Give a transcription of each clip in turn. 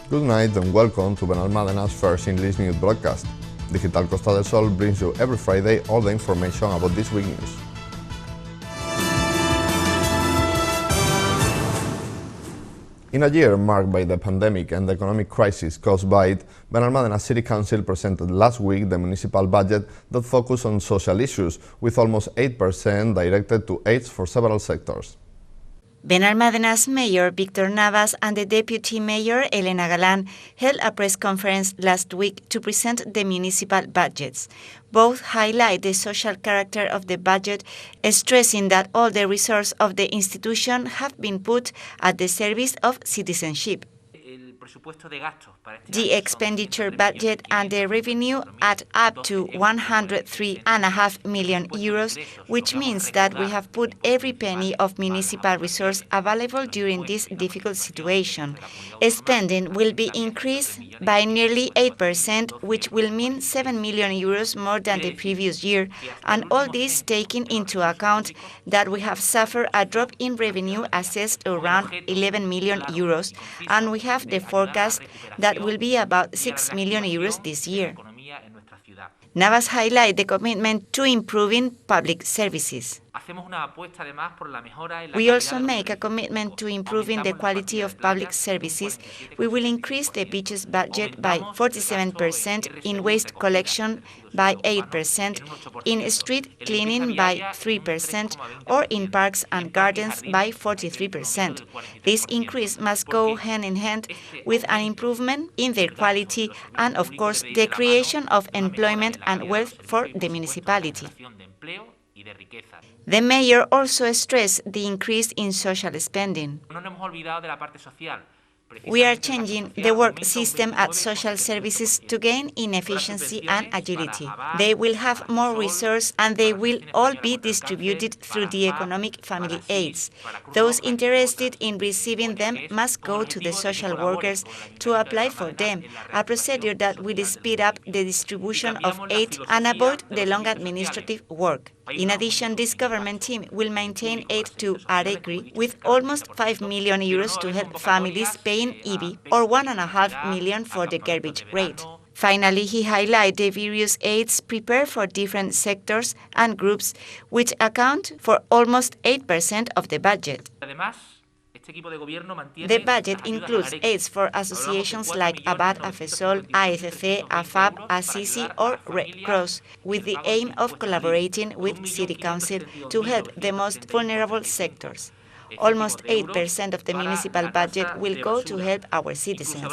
Good night and welcome to Benalmádena's first English news broadcast. Digital Costa del Sol brings you every Friday all the information about this week news. In a year marked by the pandemic and the economic crisis caused by it, Benalmádena City Council presented last week the municipal budget that focused on social issues, with almost 8% directed to aids for several sectors. Benalmádena's Mayor Victor Navas and the Deputy Mayor Elena Galán held a press conference last week to present the municipal budgets. Both highlight the social character of the budget, stressing that all the resources of the institution have been put at the service of citizenship. The expenditure budget and the revenue add up to 103.5 million euros, which means that we have put every penny of municipal resource available during this difficult situation. Spending will be increased by nearly 8%, which will mean 7 million euros more than the previous year, and all this taking into account that we have suffered a drop in revenue assessed around 11 million euros, and we have the forecast that will be about 6 million euros this year. Navas highlight the commitment to improving public services. We also make a commitment to improving the quality of public services. We will increase the beaches budget by 47%, in waste collection by 8%, in street cleaning by 3%, or in parks and gardens by 43%. This increase must go hand in hand with an improvement in their quality and, of course, the creation of employment and wealth for the municipality. The mayor also stressed the increase in social spending. We are changing the work system at social services to gain in efficiency and agility. They will have more resources and they will all be distributed through the economic family aids. Those interested in receiving them must go to the social workers to apply for them, a procedure that will speed up the distribution of aid and avoid the long administrative work. In addition, this government team will maintain aid to Aregri with almost 5 million euros to help families paying IBI, or 1.5 million for the garbage rate. Finally, he highlighted the various aids prepared for different sectors and groups, which account for almost 8% of the budget. The budget includes aids for associations like Abad, AFESOL, AECC, AFAB, ASISI, or Red Cross, with the aim of collaborating with City Council to help the most vulnerable sectors. Almost 8% of the municipal budget will go to help our citizens.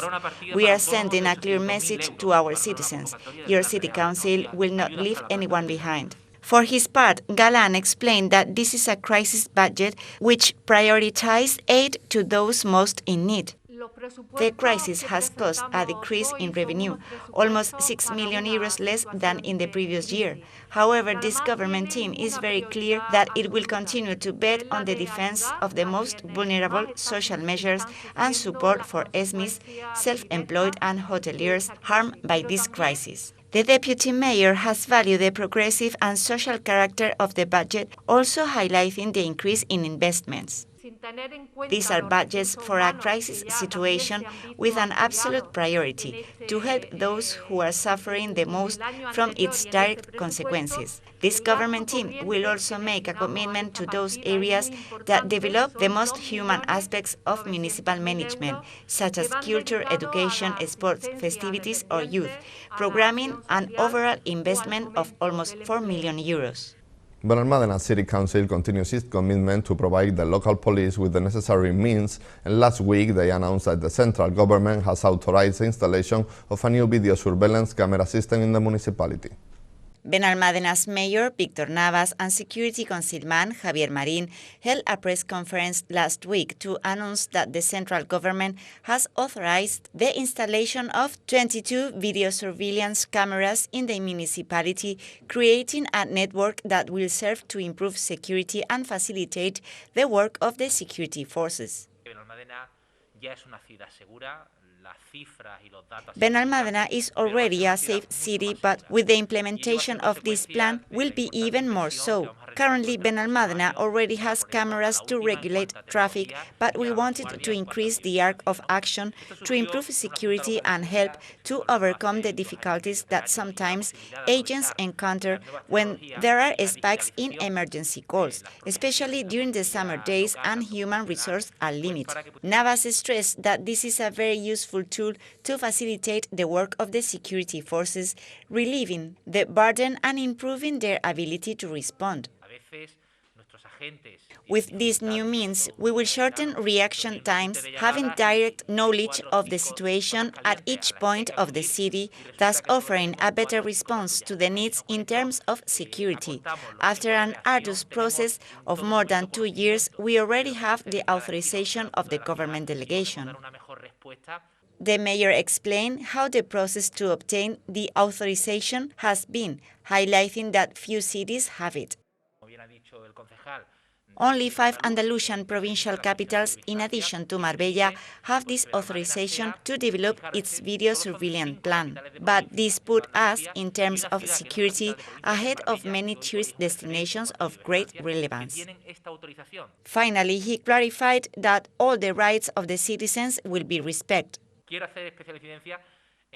We are sending a clear message to our citizens. Your City Council will not leave anyone behind. For his part, Galán explained that this is a crisis budget which prioritizes aid to those most in need. The crisis has caused a decrease in revenue, almost 6 million euros less than in the previous year. However, this government team is very clear that it will continue to bet on the defense of the most vulnerable, social measures, and support for SMEs, self-employed and hoteliers harmed by this crisis. The deputy mayor has valued the progressive and social character of the budget, also highlighting the increase in investments. These are budgets for a crisis situation with an absolute priority to help those who are suffering the most from its direct consequences. This government team will also make a commitment to those areas that develop the most human aspects of municipal management, such as culture, education, sports, festivities, or youth, programming and overall investment of almost 4 million euros. Benalmádena City Council continues its commitment to provide the local police with the necessary means, and last week they announced that the central government has authorized the installation of a new video surveillance camera system in the municipality. Benalmádena's Mayor Victor Navas and Security Councilman Javier Marín held a press conference last week to announce that the central government has authorized the installation of 22 video surveillance cameras in the municipality, creating a network that will serve to improve security and facilitate the work of the security forces. Benalmádena is already a safe city, but with the implementation of this plan will be even more so. Currently, Benalmádena already has cameras to regulate traffic, but we wanted to increase the arc of action to improve security and help to overcome the difficulties that sometimes agents encounter when there are spikes in emergency calls, especially during the summer days and human resources are limited. Navas stressed that this is a very useful tool to facilitate the work of the security forces, relieving the burden and improving their ability to respond. With these new means, we will shorten reaction times, having direct knowledge of the situation at each point of the city, thus offering a better response to the needs in terms of security. After an arduous process of more than 2 years, we already have the authorization of the government delegation. The mayor explained how the process to obtain the authorization has been, highlighting that few cities have it. Only 5 Andalusian provincial capitals, in addition to Marbella, have this authorization to develop its video surveillance plan. But this put us, in terms of security, ahead of many tourist destinations of great relevance. Finally, he clarified that all the rights of the citizens will be respected.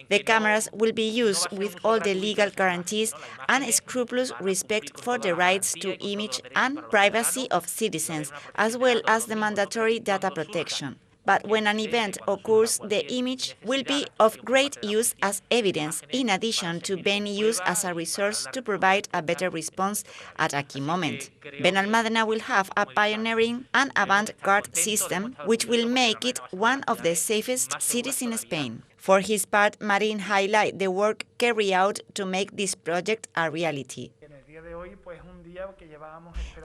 The cameras will be used with all the legal guarantees and scrupulous respect for the rights to image and privacy of citizens, as well as the mandatory data protection. But when an event occurs, the image will be of great use as evidence, in addition to being used as a resource to provide a better response at a key moment. Benalmádena will have a pioneering and avant-garde system, which will make it one of the safest cities in Spain. For his part, Marín highlighted the work carried out to make this project a reality.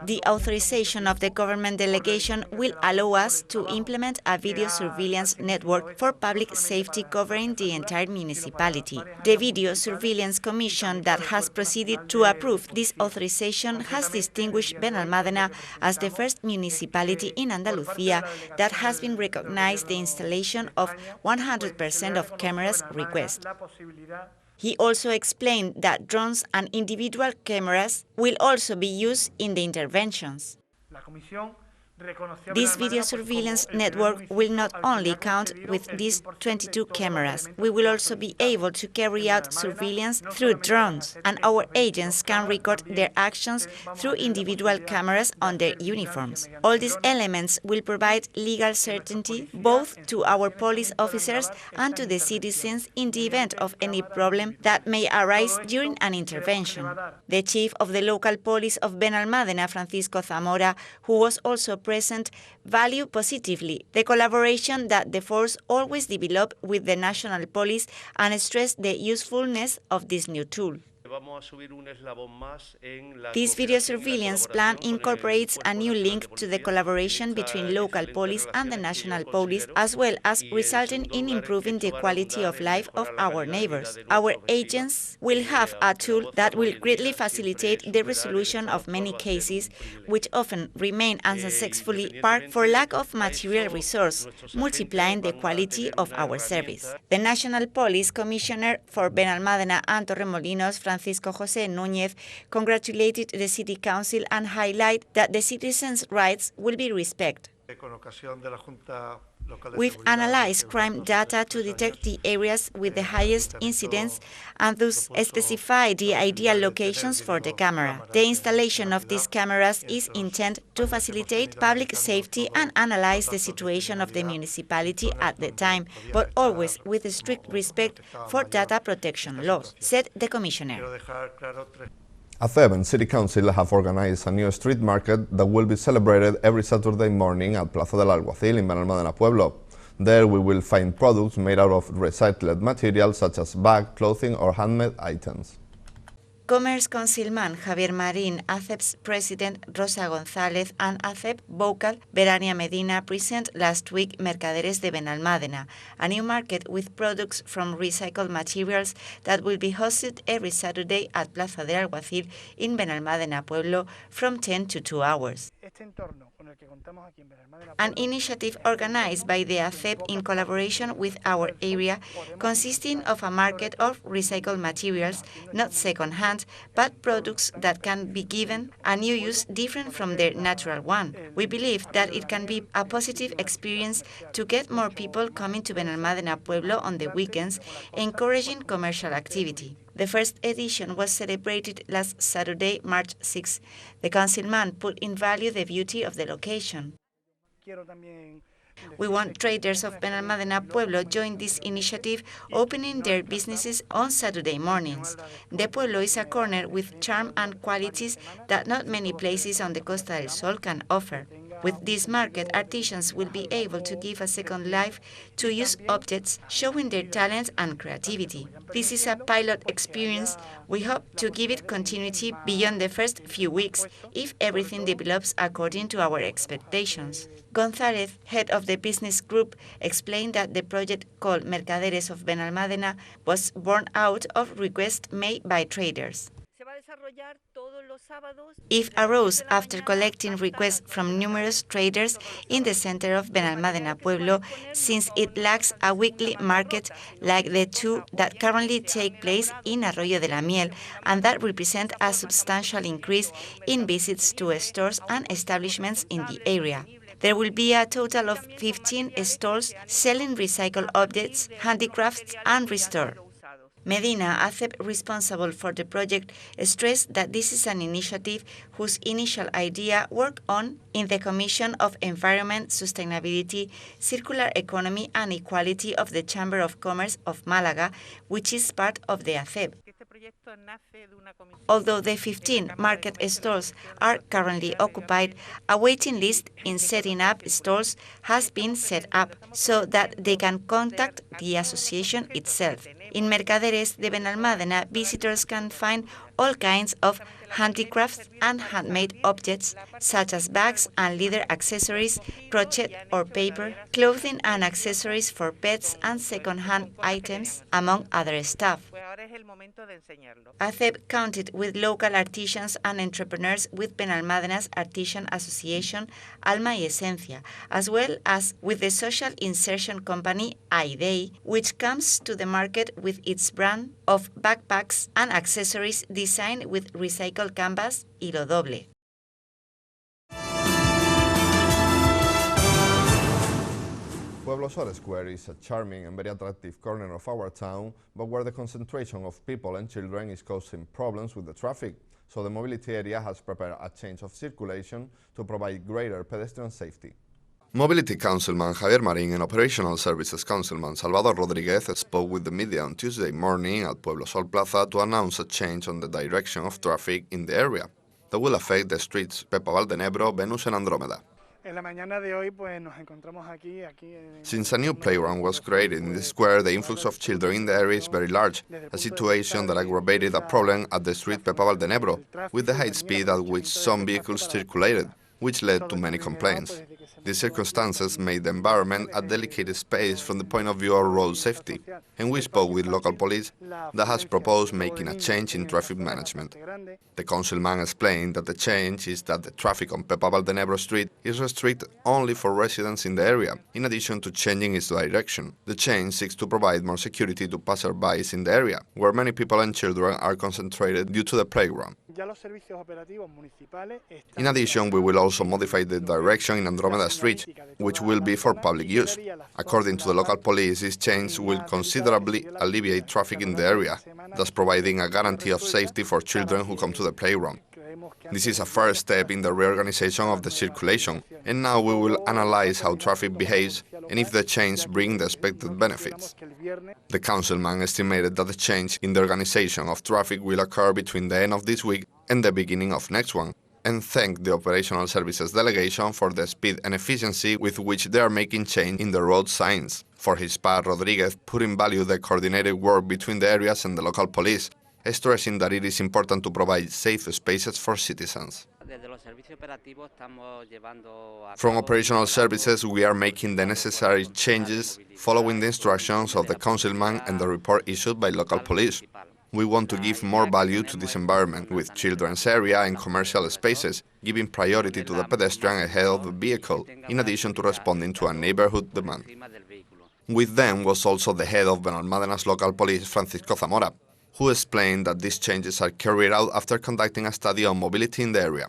The authorization of the government delegation will allow us to implement a video surveillance network for public safety covering the entire municipality. The Video Surveillance Commission that has proceeded to approve this authorization has distinguished Benalmádena as the first municipality in Andalucía that has been recognized the installation of 100% of cameras request. He also explained that drones and individual cameras will also be used in the interventions. This video surveillance network will not only count with these 22 cameras, we will also be able to carry out surveillance through drones, and our agents can record their actions through individual cameras on their uniforms. All these elements will provide legal certainty both to our police officers and to the citizens in the event of any problem that may arise during an intervention. The chief of the local police of Benalmádena, Francisco Zamora, who was also present, value positively the collaboration that the force always developed with the national police and stress the usefulness of this new tool. This video surveillance plan incorporates a new link to the collaboration between local police and the national police, as well as resulting in improving the quality of life of our neighbors. Our agents will have a tool that will greatly facilitate the resolution of many cases, which often remain unsuccessfully parked for lack of material resource, multiplying the quality of our service. The National Police Commissioner for Benalmádena and Torremolinos, Francisco José Núñez, congratulated the City Council and highlighted that the citizens' rights will be respected. We've analyzed crime data to detect the areas with the highest incidence and thus specify the ideal locations for the camera. The installation of these cameras is intended to facilitate public safety and analyze the situation of the municipality at the time, but always with strict respect for data protection laws, said the Commissioner. ACEB and City Council have organized a new street market that will be celebrated every Saturday morning at Plaza del Alguacil in Benalmádena Pueblo. There we will find products made out of recycled materials such as bag, clothing or handmade items. Commerce Councilman Javier Marín, ACEB's President Rosa González, and ACEB vocal Verania Medina present last week Mercaderes de Benalmádena, a new market with products from recycled materials that will be hosted every Saturday at Plaza del Alguacil in Benalmádena Pueblo from 10 to 2 hours. An initiative organized by the ACEB in collaboration with our area, consisting of a market of recycled materials, not second-hand, want, but products that can be given a new use different from their natural one. We believe that it can be a positive experience to get more people coming to Benalmádena Pueblo on the weekends, encouraging commercial activity. The first edition was celebrated last Saturday, March 6. The councilman put in value the beauty of the location. We want traders of Benalmádena Pueblo join this initiative, opening their businesses on Saturday mornings. The Pueblo is a corner with charm and qualities that not many places on the Costa del Sol can offer. With this market, artisans will be able to give a second life to use objects, showing their talent and creativity. This is a pilot experience. We hope to give it continuity beyond the first few weeks if everything develops according to our expectations. González, head of the business group, explained that the project called Mercaderes of Benalmádena was born out of requests made by traders. It arose after collecting requests from numerous traders in the center of Benalmádena Pueblo, since it lacks a weekly market like the two that currently take place in Arroyo de la Miel, and that represent a substantial increase in visits to stores and establishments in the area. There will be a total of 15 stalls selling recycled objects, handicrafts, and restore. Medina, ACEP responsible for the project, stressed that this is an initiative whose initial idea worked on in the Commission of Environment, Sustainability, Circular Economy and Equality of the Chamber of Commerce of Málaga, which is part of the ACEP. Although the 15 market stalls are currently occupied, a waiting list in setting up stalls has been set up so that they can contact the association itself. In Mercaderes de Benalmádena, visitors can find all kinds of handicrafts and handmade objects, such as bags and leather accessories, crochet or paper, clothing and accessories for pets, and second-hand items, among other stuff. ACEP counted with local artisans and entrepreneurs with Benalmádena's Artisan Association, Alma y Esencia, as well as with the social insertion company AIDEI, which comes to the market with its brand of backpacks and accessories designed with recycled canvas Hilo Doble. Pueblo Sol Square is a charming and very attractive corner of our town, but where the concentration of people and children is causing problems with the traffic. So the mobility area has prepared a change of circulation to provide greater pedestrian safety. Mobility Councilman Javier Marín and Operational Services Councilman Salvador Rodríguez spoke with the media on Tuesday morning at Pueblo Sol Plaza to announce a change on the direction of traffic in the area that will affect the streets Pepa Valdenebro, Venus and Andrómeda. Since a new playground was created in the square, the influx of children in the area is very large, a situation that aggravated a problem at the street Pepa Valdenebro, with the high speed at which some vehicles circulated, which led to many complaints. These circumstances made the environment a delicate space from the point of view of road safety, and we spoke with local police that has proposed making a change in traffic management. The councilman explained that the change is that the traffic on Pepa Valdenebro Street is restricted only for residents in the area, in addition to changing its direction. The change seeks to provide more security to passersby in the area, where many people and children are concentrated due to the playground. In addition, we will also modify the direction in Andrómeda Street, which will be for public use. According to the local police, this change will considerably alleviate traffic in the area, thus providing a guarantee of safety for children who come to the playground. This is a first step in the reorganization of the circulation, and now we will analyze how traffic behaves and if the change brings the expected benefits. The councilman estimated that the change in the organization of traffic will occur between the end of this week and the beginning of next one, and thanked the Operational Services Delegation for the speed and efficiency with which they are making change in the road signs. For his part, Rodríguez put in value the coordinated work between the areas and the local police, stressing that it is important to provide safe spaces for citizens. From operational services, we are making the necessary changes following the instructions of the councilman and the report issued by local police. We want to give more value to this environment with children's area and commercial spaces, giving priority to the pedestrian ahead of the vehicle, in addition to responding to a neighborhood demand. With them was also the head of Benalmádena's local police, Francisco Zamora, who explained that these changes are carried out after conducting a study on mobility in the area.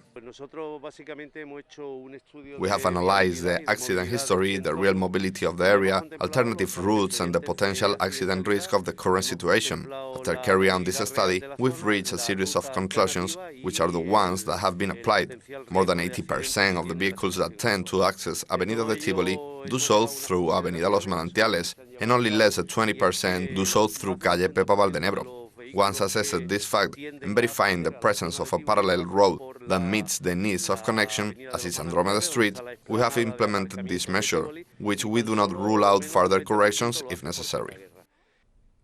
We have analyzed the accident history, the real mobility of the area, alternative routes and the potential accident risk of the current situation. After carrying out this study, we've reached a series of conclusions, which are the ones that have been applied. More than 80% of the vehicles that tend to access Avenida de Tivoli do so through Avenida Los Manantiales, and only less than 20% do so through Calle Pepa Valdenebro. Once assessed this fact and verifying the presence of a parallel road that meets the needs of connection, as is Andromeda Street, we have implemented this measure, which we do not rule out further corrections if necessary.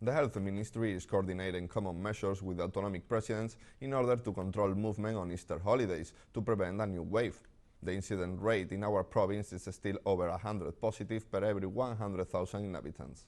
The Health Ministry is coordinating common measures with autonomic presidents in order to control movement on Easter holidays to prevent a new wave. The incident rate in our province is still over 100 positive per every 100,000 inhabitants.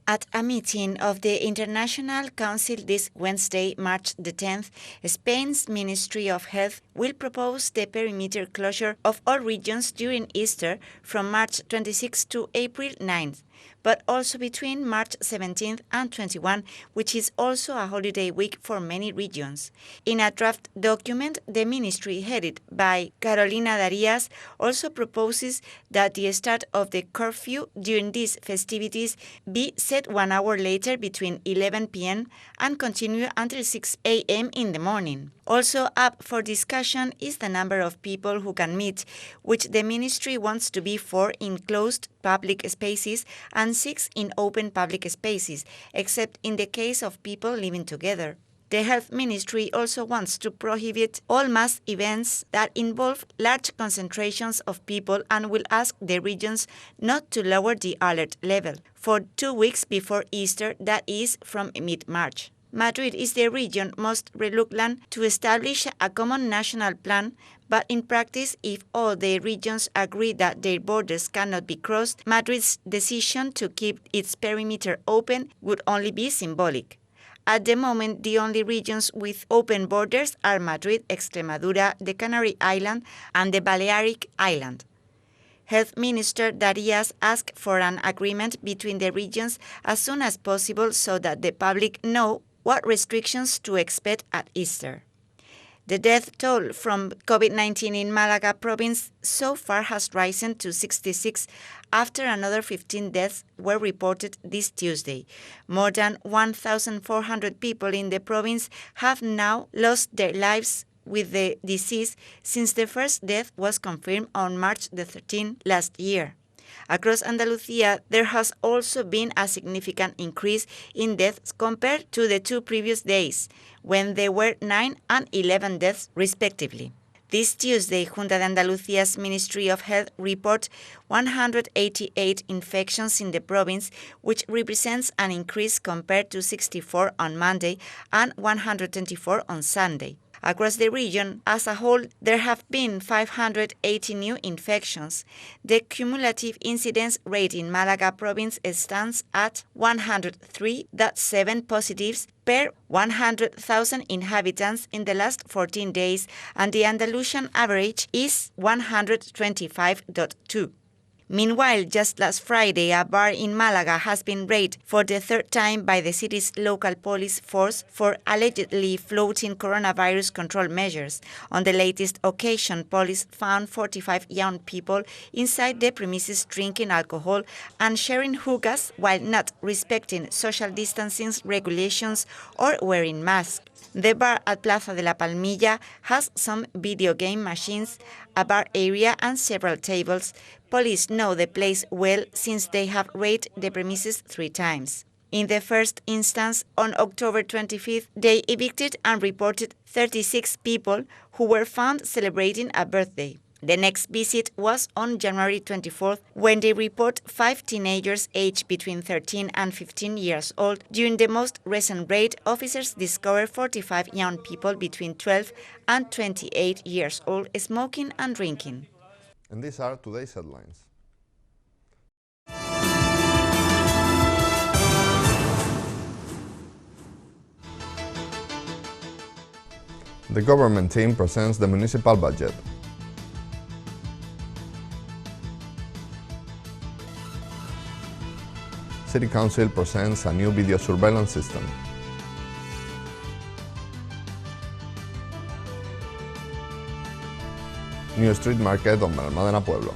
At a meeting of the International Council this Wednesday, March the 10th, Spain's Ministry of Health will propose the perimeter closure of all regions during Easter from March 26 to April 9th, but also between March 17th and 21, which is also a holiday week for many regions. In a draft document, the ministry headed by Carolina Darias also proposes that the start of the curfew during these festivities be set 1 hour later between 11 p.m. and continue until 6 a.m. in the morning. Also up for discussion is the number of people who can meet, which the ministry wants to be 4 in closed public spaces and 6 in open public spaces, except in the case of people living together. The Health Ministry also wants to prohibit all mass events that involve large concentrations of people and will ask the regions not to lower the alert level for 2 weeks before Easter, that is, from mid-March. Madrid is the region most reluctant to establish a common national plan, but in practice, if all the regions agree that their borders cannot be crossed, Madrid's decision to keep its perimeter open would only be symbolic. At the moment, the only regions with open borders are Madrid, Extremadura, the Canary Islands, and the Balearic Island. Health Minister Darias asked for an agreement between the regions as soon as possible so that the public know what restrictions to expect at Easter. The death toll from COVID-19 in Malaga province so far has risen to 66 after another 15 deaths were reported this Tuesday. More than 1,400 people in the province have now lost their lives with the disease since the first death was confirmed on March the 13th last year. Across Andalusia, there has also been a significant increase in deaths compared to the 2 previous days, when there were 9 and 11 deaths respectively. This Tuesday, Junta de Andalucia's Ministry of Health reported 188 infections in the province, which represents an increase compared to 64 on Monday and 124 on Sunday. Across the region as a whole, there have been 580 new infections. The cumulative incidence rate in Malaga province stands at 103.7 positives per 100,000 inhabitants in the last 14 days, and the Andalusian average is 125.2. Meanwhile, just last Friday, a bar in Malaga has been raided for the 3rd time by the city's local police force for allegedly flouting coronavirus control measures. On the latest occasion, police found 45 young people inside the premises drinking alcohol and sharing hookahs while not respecting social distancing regulations or wearing masks. The bar at Plaza de la Palmilla has some video game machines, a bar area and several tables. Police know the place well since they have raided the premises 3 times. In the first instance, on October 25th, they evicted and reported 36 people who were found celebrating a birthday. The next visit was on January 24th, when they report 5 teenagers aged between 13 and 15 years old. During the most recent raid, officers discovered 45 young people between 12 and 28 years old smoking and drinking. And these are today's headlines. The government team presents the municipal budget. City Council presents a new video surveillance system. New street market on Benalmádena Pueblo.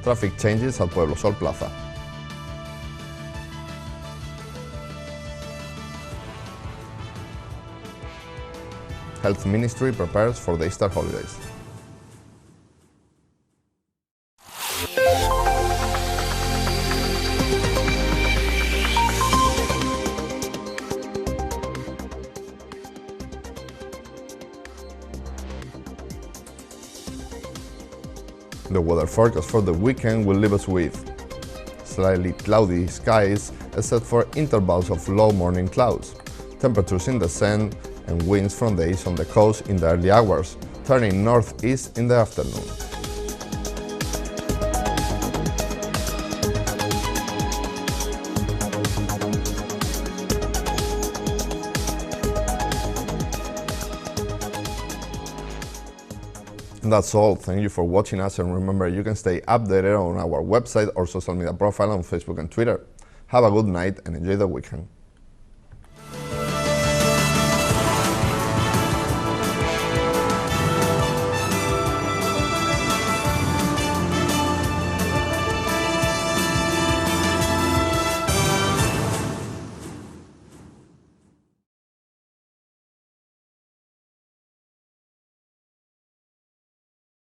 Traffic changes at Pueblo Sol Plaza. Health Ministry prepares for the Easter holidays. The weather forecast for the weekend will leave us with slightly cloudy skies except for intervals of low morning clouds, temperatures in descent and winds from the east on the coast in the early hours, turning northeast in the afternoon. That's all. Thank you for watching us, and remember, you can stay updated on our website or social media profile on Facebook and Twitter. Have a good night and enjoy the weekend.